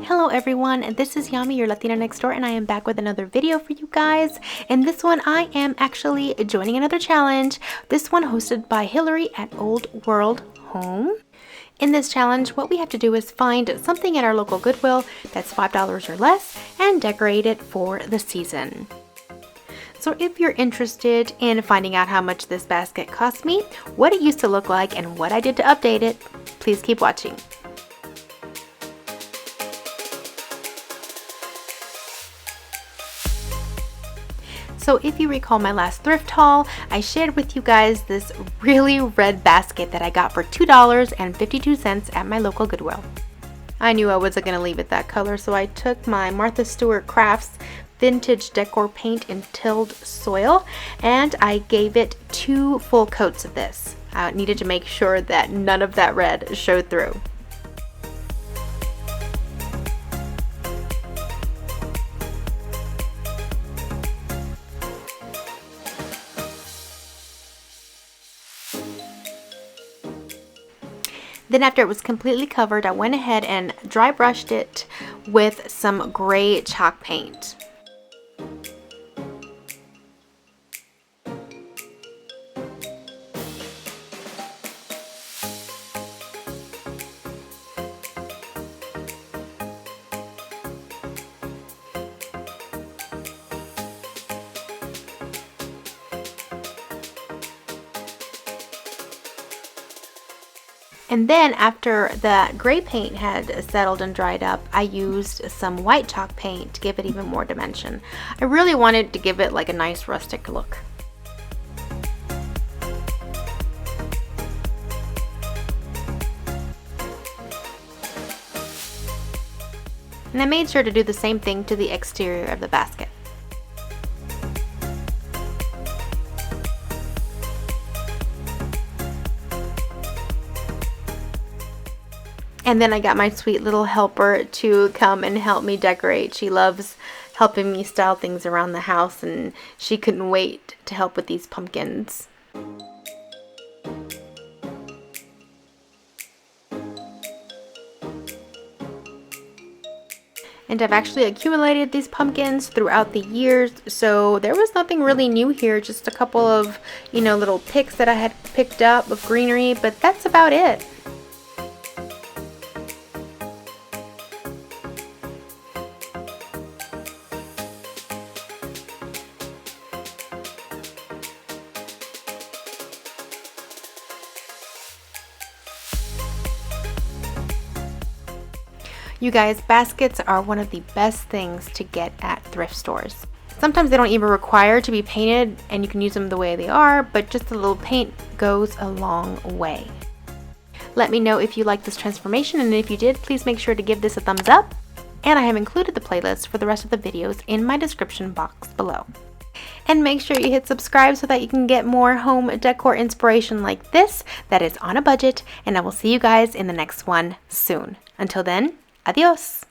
Hello everyone, this is Yami, your Latina next door, and I am back with another video for you guys. In this one, I am actually joining another challenge. This one hosted by Hilary at Old World Home. In this challenge, what we have to do is find something at our local Goodwill that's $5 or less and decorate it for the season. So if you're interested in finding out how much this basket cost me, what it used to look like, and what I did to update it, please keep watching. So if you recall my last thrift haul, I shared with you guys this really red basket that I got for $2.52 at my local Goodwill. I knew I wasn't going to leave it that color, so I took my Martha Stewart Crafts vintage decor paint in tilled soil and I gave it 2 full coats of this. I needed to make sure that none of that red showed through. Then after it was completely covered, I went ahead and dry brushed it with some gray chalk paint. And then after the gray paint had settled and dried up, I used some white chalk paint to give it even more dimension. I really wanted to give it like a nice rustic look. And I made sure to do the same thing to the exterior of the basket. And then I got my sweet little helper to come and help me decorate. She loves helping me style things around the house, and she couldn't wait to help with these pumpkins. And I've actually accumulated these pumpkins throughout the years, so there was nothing really new here, just a couple of, little picks that I had picked up of greenery, but that's about it. You guys, baskets are one of the best things to get at thrift stores. Sometimes they don't even require to be painted and you can use them the way they are, but just a little paint goes a long way. Let me know if you like this transformation, and if you did, please make sure to give this a thumbs up. And I have included the playlist for the rest of the videos in my description box below. And make sure you hit subscribe so that you can get more home decor inspiration like this that is on a budget, and I will see you guys in the next one soon. Until then, adios!